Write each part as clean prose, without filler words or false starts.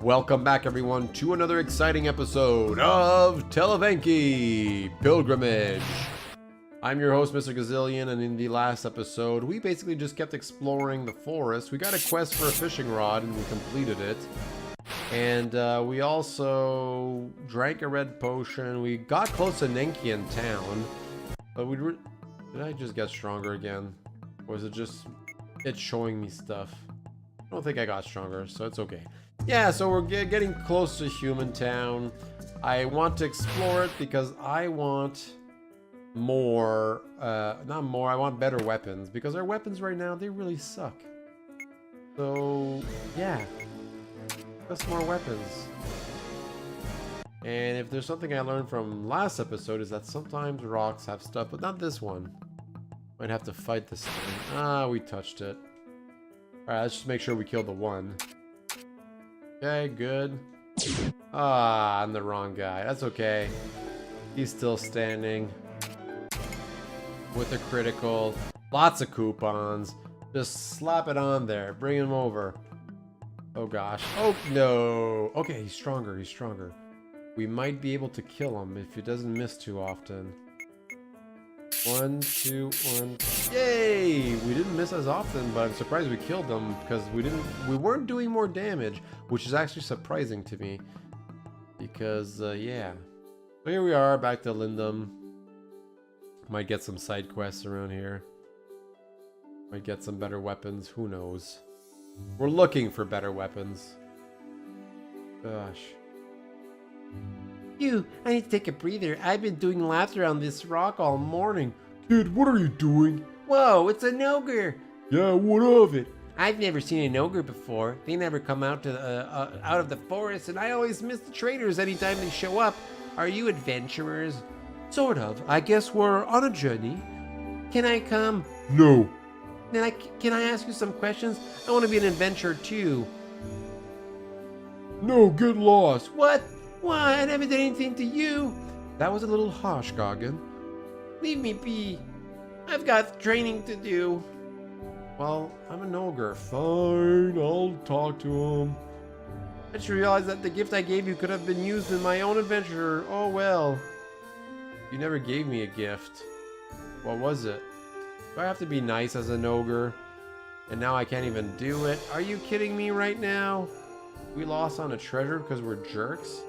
Welcome back, everyone, to another exciting episode of Tale of Enki Pilgrimage. I'm your host, Mr. Gazillion, and in the last episode, we basically just kept exploring the forest. We got a quest for a fishing rod, and we completed it. And we also drank a red potion. We got close to Enkian town, but did I just get stronger again? Or is it just it's showing me stuff? I don't think I got stronger, so it's okay. Yeah, so we're getting close to Human Town. I want to explore it because I want more, not more, I want better weapons. Because our weapons right now, they really suck. So, yeah. Just more weapons. And if there's something I learned from last episode is that sometimes rocks have stuff, but not this one. Might have to fight this thing. Ah, we touched it. Alright, let's just make sure we kill the one. Okay, good. Ah, I'm the wrong guy. That's okay. He's still standing. With a critical. Lots of coupons. Just slap it on there. Bring him over. Oh gosh. Oh, no. Okay, he's stronger. He's stronger. We might be able to kill him if he doesn't miss too often. 1, 2, 1. Yay! We didn't miss as often, but I'm surprised we killed them because we weren't doing more damage, which is actually surprising to me. Because yeah. So here we are back to Lindum. Might get some side quests around here. Might get some better weapons, who knows. We're looking for better weapons. Gosh. I need to take a breather. I've been doing laps around this rock all morning. Kid, what are you doing? Whoa, it's an ogre. Yeah, what of it? I've never seen an ogre before. They never come out to out of the forest, and I always miss the traders anytime they show up. Are you adventurers? Sort of. I guess we're on a journey. Can I come? No. Then can I ask you some questions? I want to be an adventurer too. No, get lost. What? Why? I never did anything to you. That was a little harsh, Gargan. Leave me be. I've got training to do. Well, I'm an ogre. Fine, I'll talk to him. I just realized that the gift I gave you could have been used in my own adventure. Oh well. You never gave me a gift. What was it? Do I have to be nice as an ogre? And now I can't even do it? Are you kidding me right now? We lost on a treasure because we're jerks?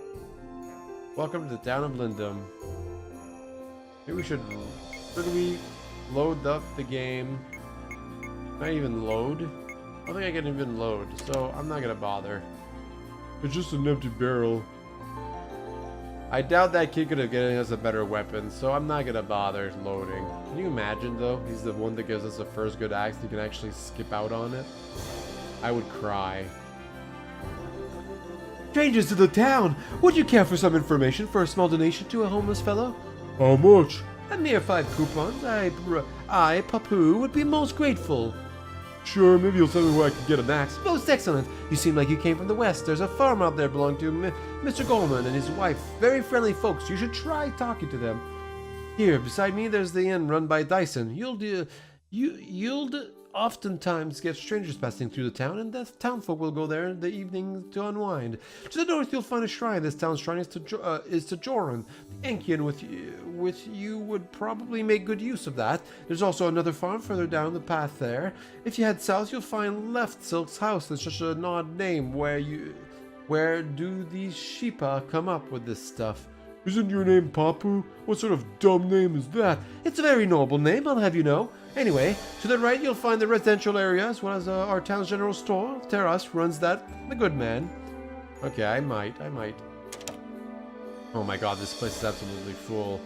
Welcome to the town of Lindum. Maybe we should we load up the game? Can I even load? I don't think I can even load, so I'm not gonna bother. It's just an empty barrel. I doubt that kid could have given us a better weapon, so I'm not gonna bother loading. Can you imagine though? He's the one that gives us the first good axe. You can actually skip out on it. I would cry. Strangers to the town! Would you care for some information for a small donation to a homeless fellow? How much? A mere 5 coupons. I, Papu, would be most grateful. Sure, maybe you'll tell me where I can get an axe. Most excellent. You seem like you came from the west. There's a farm out there belonging to Mr. Goldman and his wife. Very friendly folks. You should try talking to them. Here, beside me, there's the inn run by Dyson. You'll oftentimes get strangers passing through the town, and the townfolk will go there in the evening to unwind. To the north, you'll find a shrine. This town's shrine is to Jordan Enkian. With you would probably make good use of that. There's also another farm further down the path there. If you head south, you'll find Left Silk's house. It's just an odd name. Where do these sheepa come up with this stuff? Isn't your name Papu? What sort of dumb name is that? It's a very noble name, I'll have you know. Anyway, to the right you'll find the residential area as well as our town's general store. Terras runs that. The good man. Okay, I might. Oh my god, this place is absolutely full.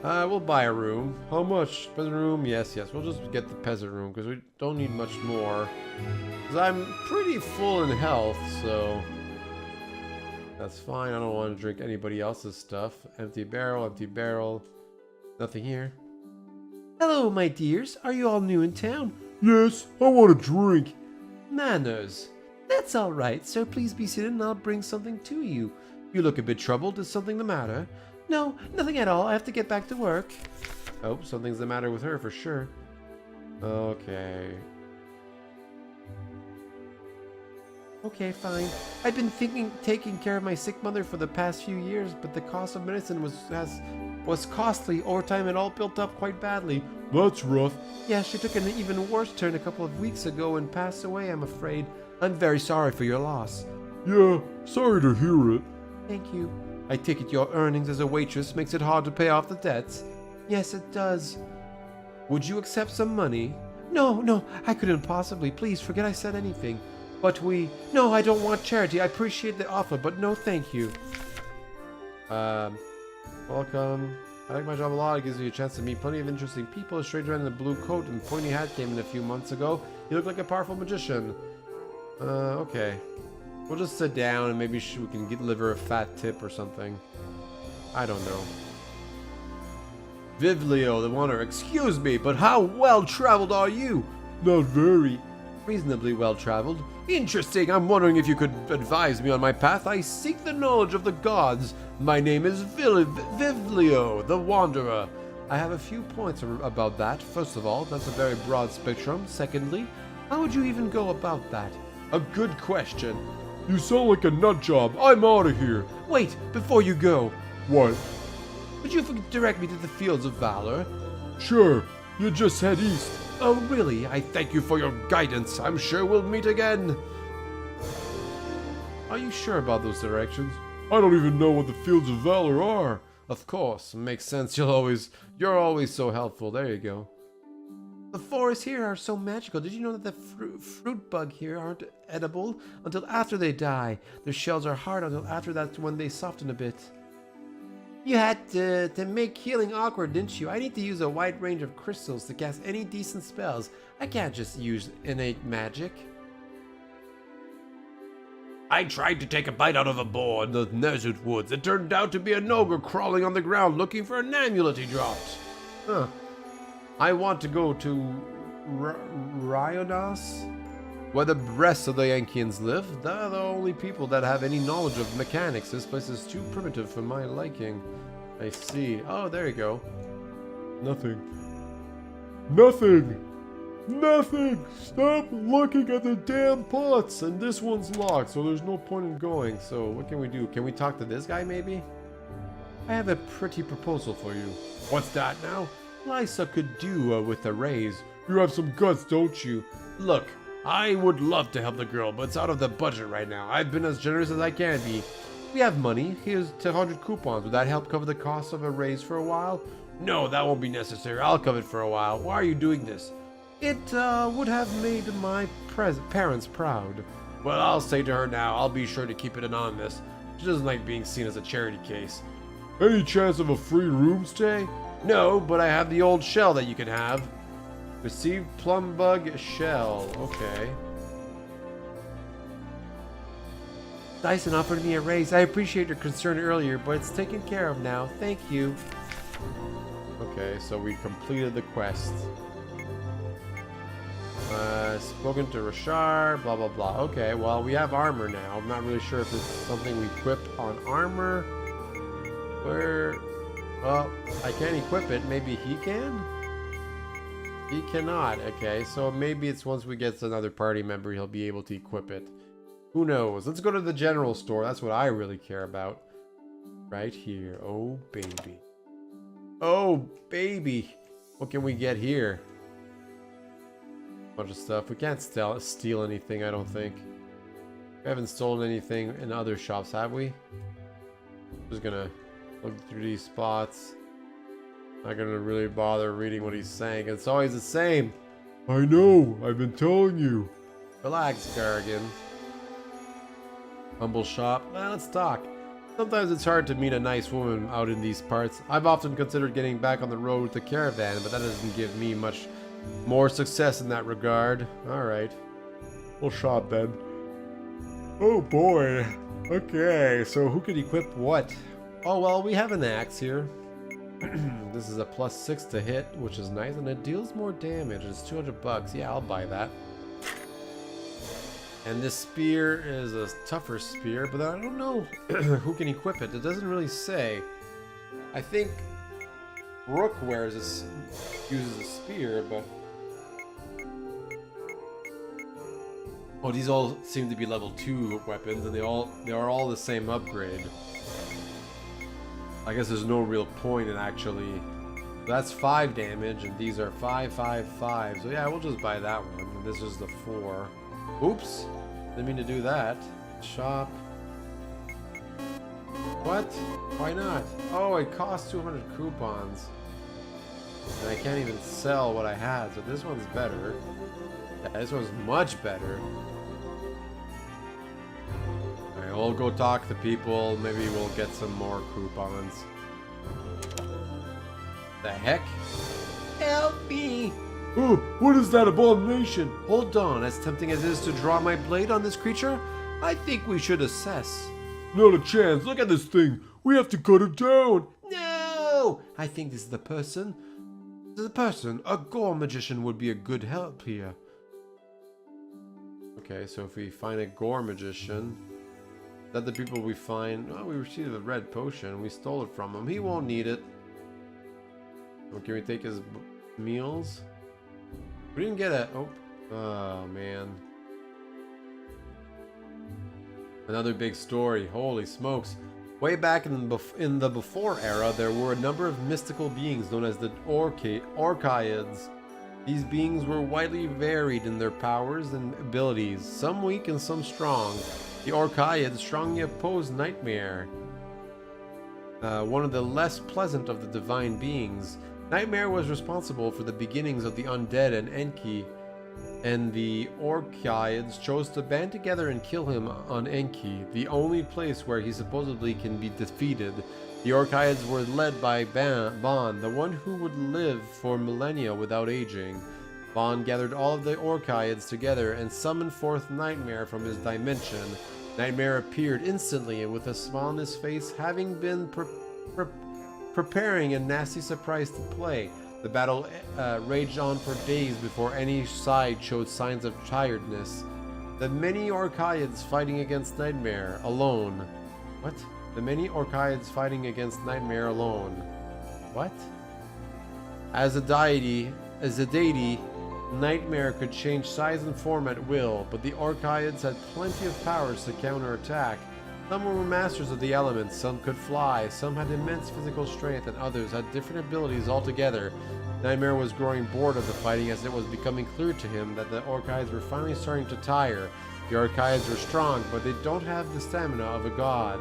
We'll buy a room. How much? Peasant room? Yes. We'll just get the peasant room because we don't need much more. Because I'm pretty full in health, so that's fine. I don't want to drink anybody else's stuff. Empty barrel. Nothing here. Hello, my dears. Are you all new in town? Yes, I want a drink. Manners. That's all right, sir. Please be seated and I'll bring something to you. You look a bit troubled. Is something the matter? No, nothing at all. I have to get back to work. Oh, something's the matter with her for sure. Okay. Okay, fine. I've been taking care of my sick mother for the past few years, but the cost of medicine was costly. Over time, it all built up quite badly. That's rough. Yeah, she took an even worse turn a couple of weeks ago and passed away, I'm afraid. I'm very sorry for your loss. Yeah, sorry to hear it. Thank you. I take it your earnings as a waitress makes it hard to pay off the debts? Yes, it does. Would you accept some money? No, I couldn't possibly. Please, forget I said anything. But No, I don't want charity. I appreciate the offer, but no thank you. Welcome. I like my job a lot. It gives me a chance to meet plenty of interesting people. A stranger in a blue coat and pointy hat came in a few months ago. He looked like a powerful magician. Okay. We'll just sit down and maybe we can deliver a fat tip or something. I don't know. Vivlio, the Wanderer. Excuse me, but how well-traveled are you? Not very. Reasonably well-traveled. Interesting. I'm wondering if you could advise me on my path. I seek the knowledge of the gods. My name is Vivlio, the Wanderer. I have a few points about that. First of all, that's a very broad spectrum. Secondly, how would you even go about that? A good question. You sound like a nut job. I'm out of here. Wait, before you go. What? Would you direct me to the Fields of Valor? Sure. You just head east. Oh, really? I thank you for your guidance. I'm sure we'll meet again. Are you sure about those directions? I don't even know what the Fields of Valor are. Of course. Makes sense. You're always so helpful. There you go. The forests here are so magical. Did you know that the fruit bug here aren't edible until after they die? Their shells are hard until after that's when they soften a bit. You had to make healing awkward, didn't you? I need to use a wide range of crystals to cast any decent spells. I can't just use innate magic. I tried to take a bite out of a boar in the desert woods. It turned out to be an ogre crawling on the ground looking for an amulet he dropped. Huh. I want to go to Ryonos, where the rest of the Enkians live. They're the only people that have any knowledge of mechanics. This place is too primitive for my liking. I see. Oh, there you go. Nothing. Nothing! Nothing! Stop looking at the damn pots! And this one's locked, so there's no point in going. So what can we do? Can we talk to this guy maybe? I have a pretty proposal for you. What's that now? Lysa could do with a raise. You have some guts, don't you? Look, I would love to help the girl, but it's out of the budget right now. I've been as generous as I can be. We have money. Here's 200 coupons. Would that help cover the cost of a raise for a while? No, that won't be necessary. I'll cover it for a while. Why are you doing this? It would have made my parents proud. Well, I'll say to her now. I'll be sure to keep it anonymous. She doesn't like being seen as a charity case. Any chance of a free room stay? No, but I have the old shell that you can have. Receive plum bug shell. Okay. Dyson offered me a raise. I appreciate your concern earlier, but it's taken care of now. Thank you. Okay, so we completed the quest. Spoken to Rashar, blah blah blah. Okay, well we have armor now. I'm not really sure if it's something we equip on armor. Where? Well, I can't equip it. Maybe he can? He cannot. Okay, so maybe it's once we get another party member, he'll be able to equip it. Who knows? Let's go to the general store. That's what I really care about. Right here. Oh, baby. Oh, baby. What can we get here? Bunch of stuff. We can't steal anything, I don't think. We haven't stolen anything in other shops, have we? Just gonna look through these spots. Not gonna really bother reading what he's saying. It's always the same. I know. I've been telling you. Relax, Garrigan. Humble shop. Well, let's talk. Sometimes it's hard to meet a nice woman out in these parts. I've often considered getting back on the road with the caravan, but that doesn't give me much more success in that regard. Alright. We'll shop then. Oh boy. Okay, so who could equip what? Oh, well, we have an axe here. This is a +6 to hit, which is nice, and it deals more damage. It's 200 bucks. Yeah, I'll buy that. And this spear is a tougher spear, but I don't know who can equip it. It doesn't really say. I think Rook uses a spear, but Oh, these all seem to be level 2 weapons, and they are all the same upgrade. I guess there's no real point in actually. That's 5 damage, and these are 5, 5, 5. So yeah, we'll just buy that one. And this is the 4. Oops, didn't mean to do that. Shop. What? Why not? Oh, it costs 200 coupons. And I can't even sell what I had, so this one's better. Yeah, this one's much better. Alright, we'll go talk to people. Maybe we'll get some more coupons. The heck? Help me! Oh, what is that abomination? Hold on, as tempting as it is to draw my blade on this creature, I think we should assess. Not a chance. Look at this thing. We have to cut it down. No! I think this is the person. This is the person. A gore magician would be a good help here. Okay, so if we find a gore magician, that the people we find... Oh, we received a red potion. We stole it from him. He won't need it. Can we take his meals? We didn't get a... Oh, man. Another big story. Holy smokes. Way back in the before era, there were a number of mystical beings known as the Orchids. These beings were widely varied in their powers and abilities, some weak and some strong. The Orchids strongly opposed Nightmare, one of the less pleasant of the divine beings. Nightmare was responsible for the beginnings of the undead and Enki, and the Orchids chose to band together and kill him on Enki, the only place where he supposedly can be defeated. The Orchids were led by Bon, the one who would live for millennia without aging. Bon gathered all of the Orchids together and summoned forth Nightmare from his dimension. Nightmare appeared instantly and with a smile on his face, having been preparing a nasty surprise to play. The battle raged on for days before any side showed signs of tiredness. The many Orchids fighting against Nightmare alone. What? The many Orchids fighting against Nightmare alone. What? As a deity, Nightmare could change size and form at will, but the Orchids had plenty of powers to counterattack. Some were masters of the elements, some could fly, some had immense physical strength, and others had different abilities altogether. Nightmare was growing bored of the fighting as it was becoming clear to him that the Orchids were finally starting to tire. The Orchids were strong, but they don't have the stamina of a god.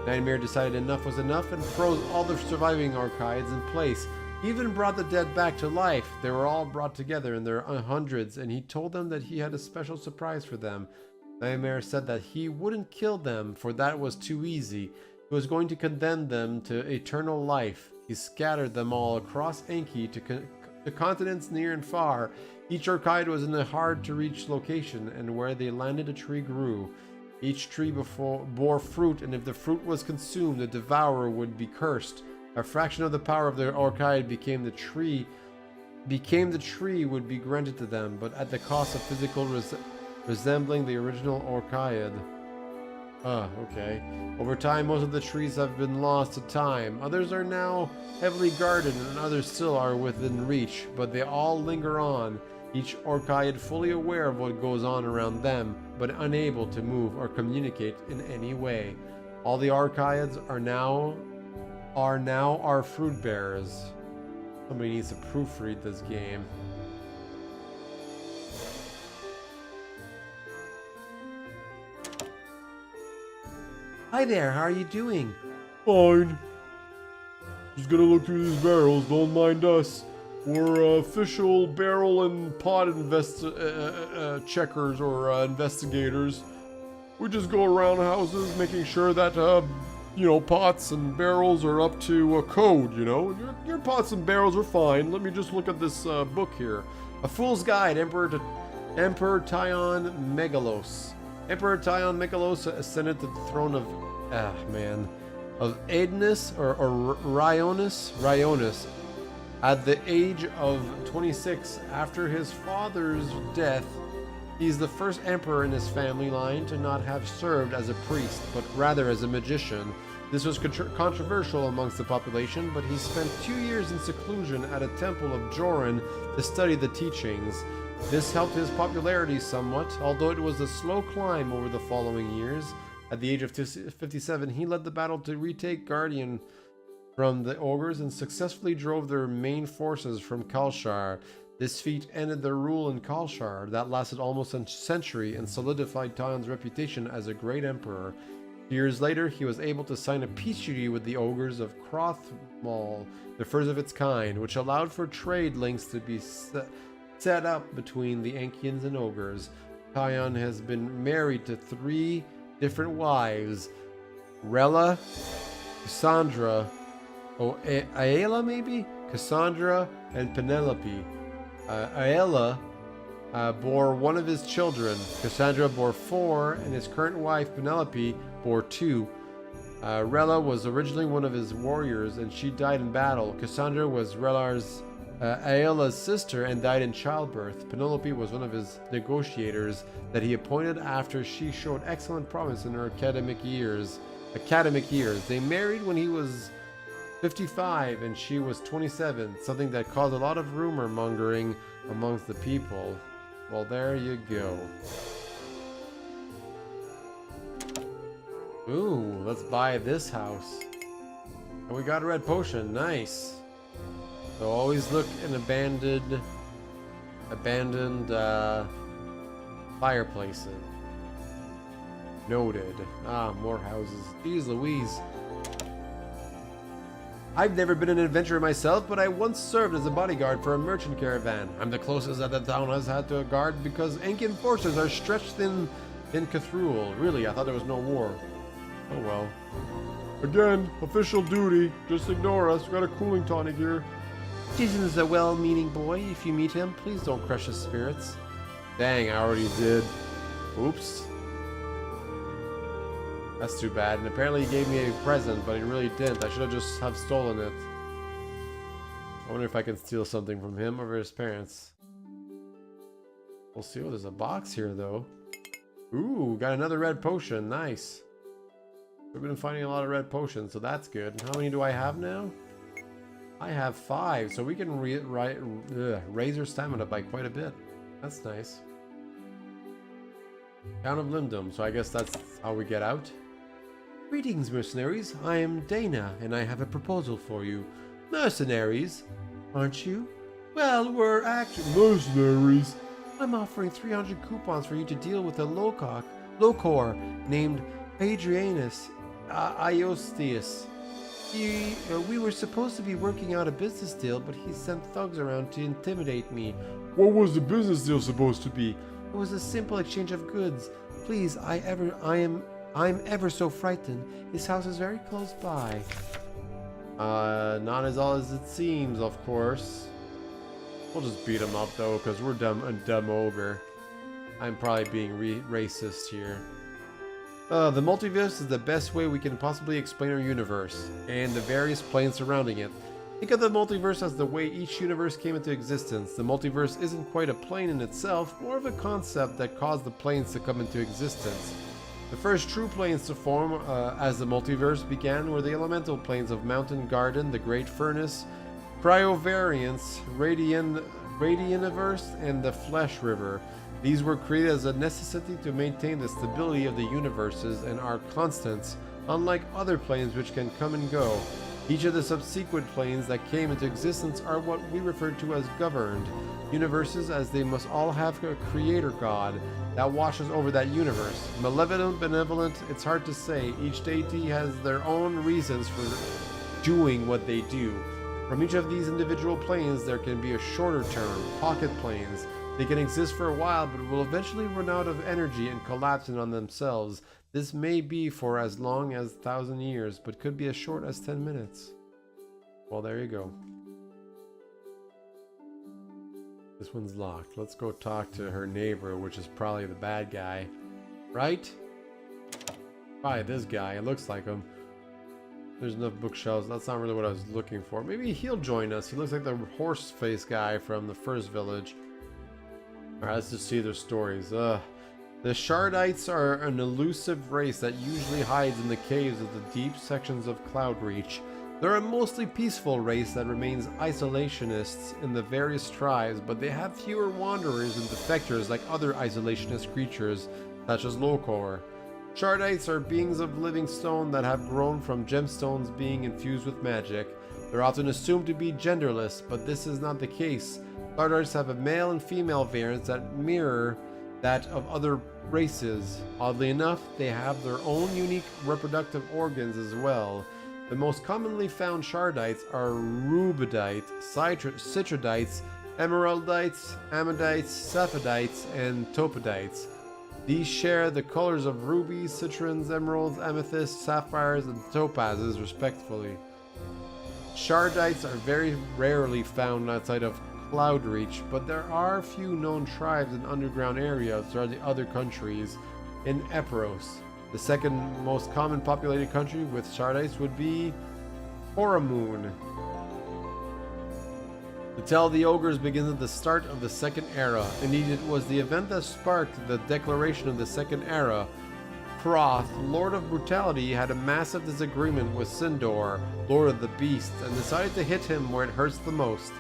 Nightmare decided enough was enough and froze all the surviving Orchids in place. He even brought the dead back to life. They were all brought together in their hundreds, and he told them that he had a special surprise for them. Nightmare said that he wouldn't kill them, for that was too easy. He was going to condemn them to eternal life. He scattered them all across Enki to continents near and far. Each Orchid was in a hard-to-reach location, and where they landed a tree grew. Each tree bore fruit, and if the fruit was consumed, the devourer would be cursed. A fraction of the power of the Orchid became the tree would be granted to them, but at the cost of physical resembling the original Orchid. Okay. Over time, most of the trees have been lost to time. Others are now heavily guarded, and others still are within reach, but they all linger on, each Orchid fully aware of what goes on around them, but unable to move or communicate in any way. All the Orchids are now our fruit bearers. Somebody needs to proofread this game. Hi there, how are you doing? Fine. Just gonna look through these barrels, don't mind us. We're official barrel and pot checkers or investigators. We just go around houses making sure that, pots and barrels are up to code, you know? Your pots and barrels are fine. Let me just look at this book here. A Fool's Guide, Emperor Tyon Megalos. Emperor Tyon Megalos ascended to the throne of Aedenus or Ryonis at the age of 26. After his father's death, he's the first emperor in his family line to not have served as a priest, but rather as a magician. This was controversial amongst the population, but he spent 2 years in seclusion at a temple of Joran to study the teachings. This helped his popularity somewhat, although it was a slow climb over the following years. At the age of 57, he led the battle to retake Guardian from the ogres and successfully drove their main forces from Kalshar. This feat ended their rule in Kalshar that lasted almost a century and solidified Talon's reputation as a great emperor. Years later, he was able to sign a peace treaty with the ogres of Crothmal, the first of its kind, which allowed for trade links to be set up between the Enkians and ogres. Talon has been married to 3 different wives: Rella, Cassandra, Aela maybe? Cassandra and Penelope. Aela bore one of his children. Cassandra bore 4, and his current wife Penelope bore 2. Rella was originally one of his warriors, and she died in battle. Cassandra was Aela's sister and died in childbirth. Penelope was one of his negotiators that he appointed after she showed excellent promise in her academic years. They married when he was 55 and she was 27, something that caused a lot of rumor mongering amongst the people. Well, there you go. Ooh, let's buy this house. And we got a red potion, nice. So always look in abandoned fireplaces. Noted. Ah, more houses. Jeez Louise. I've never been an adventurer myself, but I once served as a bodyguard for a merchant caravan. I'm the closest that the town has had to a guard because Enkian forces are stretched thin in Cathrul. Really, I thought there was no war. Oh well. Again, official duty. Just ignore us. We got a cooling tonic here. Jason's a well-meaning boy. If you meet him, please don't crush his spirits. Dang, I already did. Oops. That's too bad. And apparently he gave me a present, but he really didn't. I should have just stolen it. I wonder if I can steal something from him or his parents. We'll see. Oh, there's a box here, though. Ooh, got another red potion. Nice. We've been finding a lot of red potions, so that's good. How many do I have now? I have 5, so we can raise our stamina by quite a bit. That's nice. Town of Lindum, so I guess that's how we get out. Greetings, mercenaries. I am Dana, and I have a proposal for you. Mercenaries, aren't you? Well, we're actually mercenaries. I'm offering 300 coupons for you to deal with a Locor named Hadrianus Iostius. We were supposed to be working out a business deal, but he sent thugs around to intimidate me. What was the business deal supposed to be? It was a simple exchange of goods. Please, I'm ever so frightened. His house is very close by. Not as all as it seems, of course. We'll just beat him up though, because we're a dumb ogre. I'm probably being racist here. The multiverse is the best way we can possibly explain our universe, and the various planes surrounding it. Think of the multiverse as the way each universe came into existence. The multiverse isn't quite a plane in itself, more of a concept that caused the planes to come into existence. The first true planes to form as the multiverse began were the elemental planes of Mountain Garden, the Great Furnace, Cryovariance, Radianiverse, and the Flesh River. These were created as a necessity to maintain the stability of the universes and are constants, unlike other planes which can come and go. Each of the subsequent planes that came into existence are what we refer to as governed universes, as they must all have a creator god that watches over that universe. Malevolent, benevolent, it's hard to say. Each deity has their own reasons for doing what they do. From each of these individual planes, there can be a shorter term, pocket planes. They can exist for a while, but will eventually run out of energy and collapse in on themselves. This may be for as long as 1,000 years, but could be as short as 10 minutes. Well, there you go. This one's locked. Let's go talk to her neighbor, which is probably the bad guy. Right? Probably this guy. It looks like him. There's enough bookshelves. That's not really what I was looking for. Maybe he'll join us. He looks like the horse face guy from the first village. Alright, let's just see their stories. The Shardites are an elusive race that usually hides in the caves of the deep sections of Cloudreach. They're a mostly peaceful race that remains isolationists in the various tribes, but they have fewer wanderers and defectors like other isolationist creatures, such as Lokor. Shardites are beings of living stone that have grown from gemstones being infused with magic. They're often assumed to be genderless, but this is not the case. Shardites have a male and female variants that mirror that of other races. Oddly enough, they have their own unique reproductive organs as well. The most commonly found Shardites are Rubidite, Citrodites, Emeraldites, Amadites, Sapphodites, and Topodites. These share the colors of rubies, citrons, emeralds, amethysts, sapphires, and topazes, respectively. Shardites are very rarely found outside of Cloudreach, but there are few known tribes in underground areas throughout the other countries. In Eperos, the second most common populated country with Shardites would be Oramoon. The Tale of the Ogres begins at the start of the Second Era. Indeed, it was the event that sparked the declaration of the Second Era. Kroth, Lord of Brutality, had a massive disagreement with Sindor, Lord of the Beasts, and decided to hit him where it hurts the most.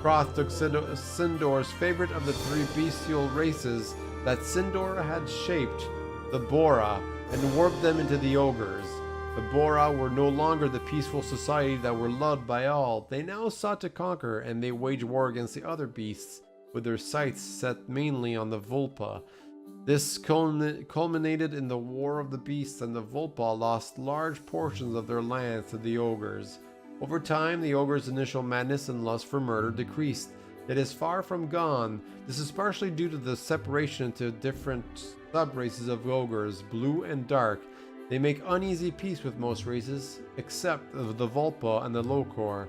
Kroth took Sindor's favorite of the three bestial races that Sindor had shaped, the Bora, and warped them into the Ogres. The Bora were no longer the peaceful society that were loved by all. They now sought to conquer, and they waged war against the other beasts, with their sights set mainly on the Vulpa. This culminated in the War of the Beasts, and the Vulpa lost large portions of their lands to the Ogres. Over time, the Ogres' initial madness and lust for murder decreased. It is far from gone. This is partially due to the separation into different sub-races of Ogres, blue and dark. They make uneasy peace with most races, except the Vulpa and the Lokor.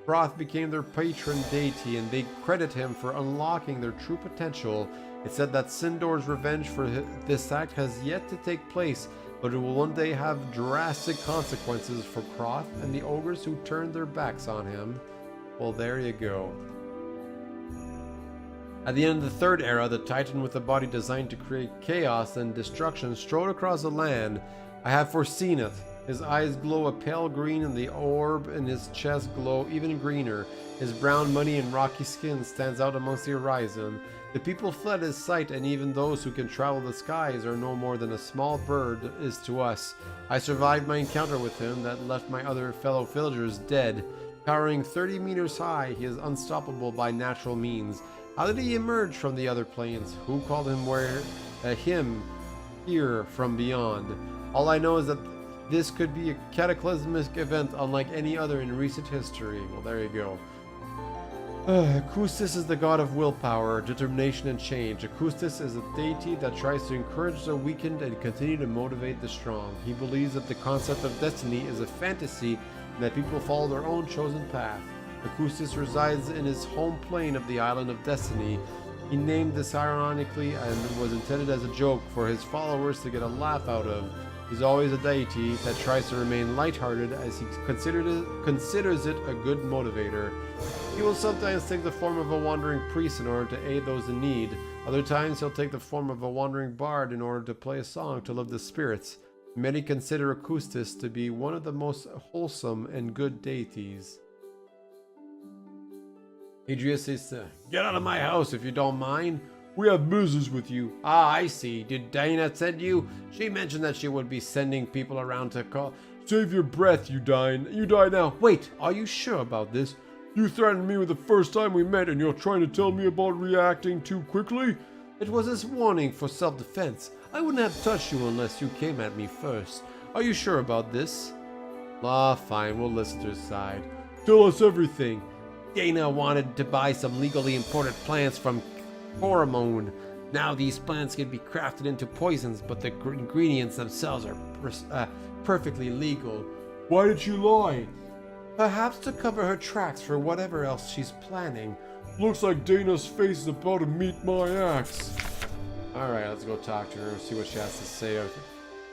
Kroth became their patron deity, and they credit him for unlocking their true potential. It's said that Sindor's revenge for this act has yet to take place, but it will one day have drastic consequences for Kroth and the Ogres who turned their backs on him. Well, there you go. At the end of the Third Era, the Titan with a body designed to create chaos and destruction strode across the land. I have foreseen it. His eyes glow a pale green, and the orb in his chest glow even greener. His brown, muddy, and rocky skin stands out amongst the horizon. The people fled his sight, and even those who can travel the skies are no more than a small bird is to us. I survived my encounter with him that left my other fellow villagers dead. Towering 30 meters high, he is unstoppable by natural means. How did he emerge from the other planes? Who called him here from beyond? All I know is that this could be a cataclysmic event unlike any other in recent history. Well, there you go. Akustis is the god of willpower, determination, and change. Akustis is a deity that tries to encourage the weakened and continue to motivate the strong. He believes that the concept of destiny is a fantasy and that people follow their own chosen path. Akustis resides in his home plane of the Island of Destiny. He named this ironically and was intended as a joke for his followers to get a laugh out of. He's always a deity that tries to remain lighthearted as he considers it a good motivator. He will sometimes take the form of a wandering priest in order to aid those in need. Other times he'll take the form of a wandering bard in order to play a song to lift the spirits. Many consider Akustis to be one of the most wholesome and good deities. Adria says, "Get out of my house if you don't mind. We have business with you." "Ah, I see. Did Dinah send you? She mentioned that she would be sending people around to call." "Save your breath, you die now." "Wait, are you sure about this? You threatened me with the first time we met and you're trying to tell me about reacting too quickly?" "It was his warning for self-defense. I wouldn't have touched you unless you came at me first. Are you sure about this?" "Ah, fine, we'll listen to his side." "Tell us everything." "Dana wanted to buy some legally imported plants from Pheromone. Now these plants can be crafted into poisons, but the ingredients themselves are perfectly legal." "Why did she lie?" "Perhaps to cover her tracks for whatever else she's planning." "Looks like Dana's face is about to meet my axe." Alright, let's go talk to her and see what she has to say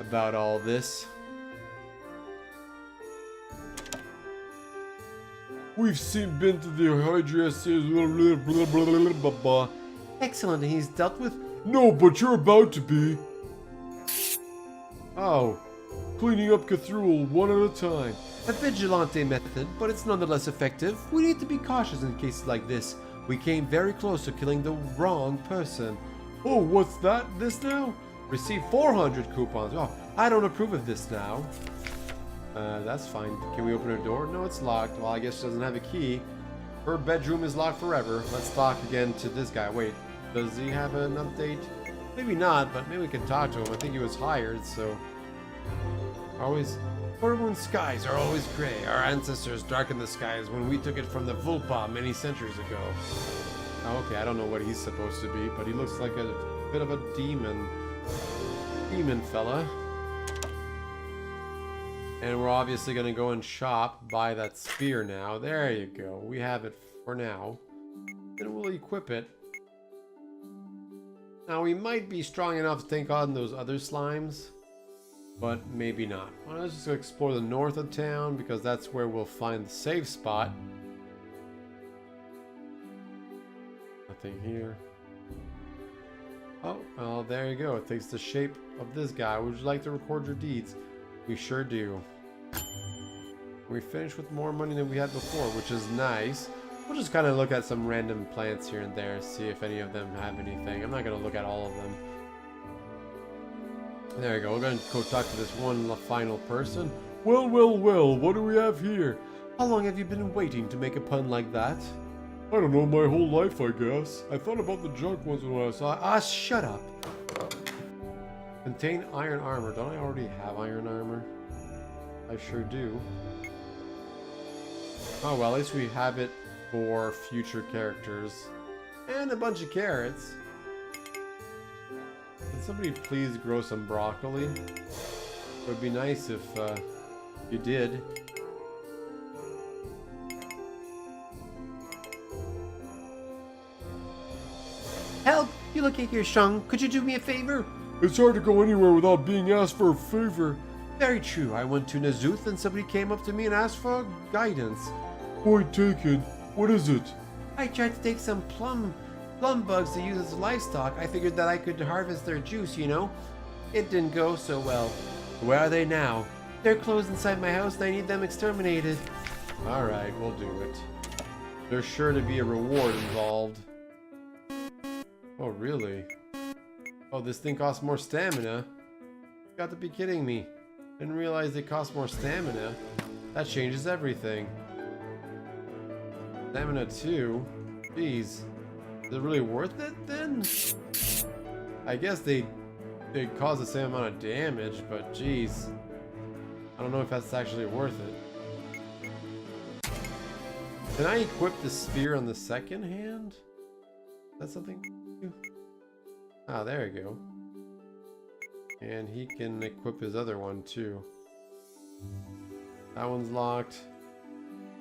about all this. "We've been to the Hydras. Excellent, and he's dealt with?" "No, but you're about to be." "Oh. Cleaning up Cthulhu one at a time." A vigilante method, but it's nonetheless effective. We need to be cautious in cases like this. We came very close to killing the wrong person. Oh, what's that? This now? Receive 400 coupons. Oh, I don't approve of this now. That's fine. Can we open her door? No, it's locked. Well, I guess she doesn't have a key. Her bedroom is locked forever. Let's talk again to this guy. Wait, does he have an update? Maybe not, but maybe we can talk to him. I think he was hired, so... Everyone's skies are always gray. Our ancestors darkened the skies when we took it from the Vulpa many centuries ago. Oh, okay, I don't know what he's supposed to be, but he looks like a bit of a demon. Demon fella. And we're obviously going to go and shop, buy that spear now. There you go. We have it for now. Then we'll equip it. Now, we might be strong enough to take on those other slimes, but maybe not. Well, let's just go explore the north of town, because that's where we'll find the safe spot. Nothing here. Oh, well, there you go. It takes the shape of this guy. Would you like to record your deeds? We sure do. We finished with more money than we had before, which is nice. We'll just kind of look at some random plants here and there, see if any of them have anything. I'm not going to look at all of them. There we go. We're going to go talk to this one final person. Well, well, well, what do we have here? How long have you been waiting to make a pun like that? I don't know, my whole life, I guess. I thought about the junk once in a while, so Ah, shut up. Contain iron armor. Don't I already have iron armor? I sure do. Oh, well, at least we have it for future characters. And a bunch of carrots. Can somebody please grow some broccoli? It would be nice if you did. Help! You look like you're strong. Could you do me a favor? It's hard to go anywhere without being asked for a favor. Very true. I went to Nazuth and somebody came up to me and asked for guidance. Point taken. What is it? I tried to take some plum bugs to use as livestock. I figured that I could harvest their juice, you know. It didn't go so well. Where are they now? They're closed inside my house and I need them exterminated. Alright, we'll do it. There's sure to be a reward involved. Oh, really? Oh, this thing costs more stamina? You got to be kidding me. Didn't realize it costs more stamina. That changes everything. Stamina 2? Jeez. Is it really worth it then? I guess they cause the same amount of damage, but jeez. I don't know if that's actually worth it. Can I equip the spear on the second hand? Is that something? Ah, there you go. And he can equip his other one too. That one's locked.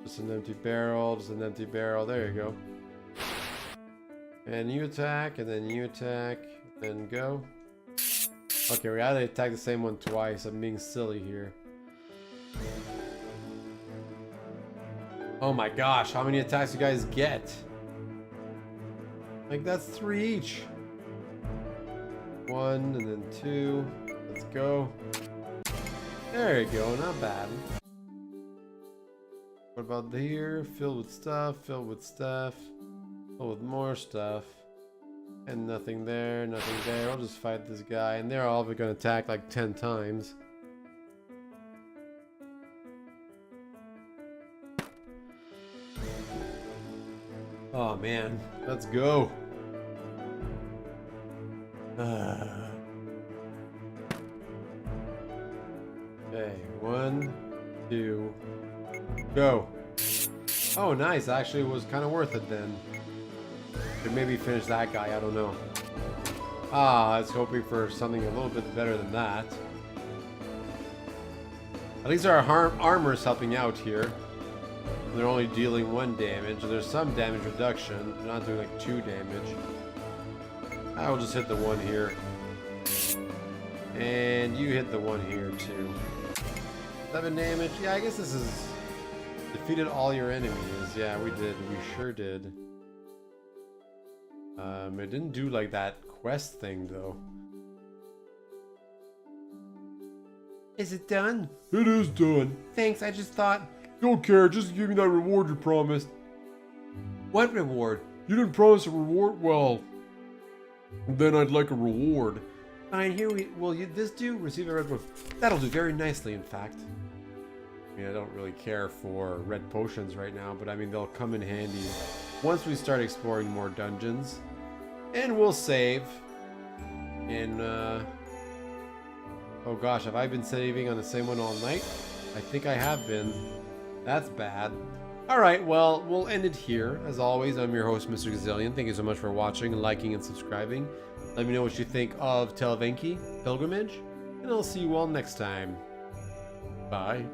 Just an empty barrel, just an empty barrel. There you go. And you attack, and then you attack, then go. Okay, we gotta attack the same one twice. I'm being silly here. Oh my gosh, how many attacks you guys get? Like, that's 3 each. 1 and then 2. Let's go. There you go, not bad. What about here? Filled with stuff, filled with stuff, filled with more stuff. And nothing there, nothing there. I'll just fight this guy. And they're all gonna attack like 10 times. Oh man, let's go. Okay, 1, 2, go. Oh, nice. Actually, it was kind of worth it then. Could maybe finish that guy. I don't know. Ah, I was hoping for something a little bit better than that. At least our armor's helping out here. They're only dealing 1 damage. There's some damage reduction. They're not doing like 2 damage. I will just hit the 1 here. And you hit the 1 here too. 7 damage. Yeah, I guess this is... Defeated all your enemies. Yeah, we did. We sure did. It didn't do like that quest thing though. Is it done? It is done. Thanks, I just thought... Don't care, just give me that reward you promised. What reward? You didn't promise a reward? Well, then I'd like a reward. Fine, here we... Will this do? Receive a red reward. That'll do very nicely, in fact. I mean, I don't really care for red potions right now, but I mean, they'll come in handy once we start exploring more dungeons. And we'll save. And, oh gosh, have I been saving on the same one all night? I think I have been. That's bad. Alright, well, we'll end it here. As always, I'm your host, Mr. Gazillion. Thank you so much for watching, liking, and subscribing. Let me know what you think of Tale of Enki, Pilgrimage, and I'll see you all next time. Bye.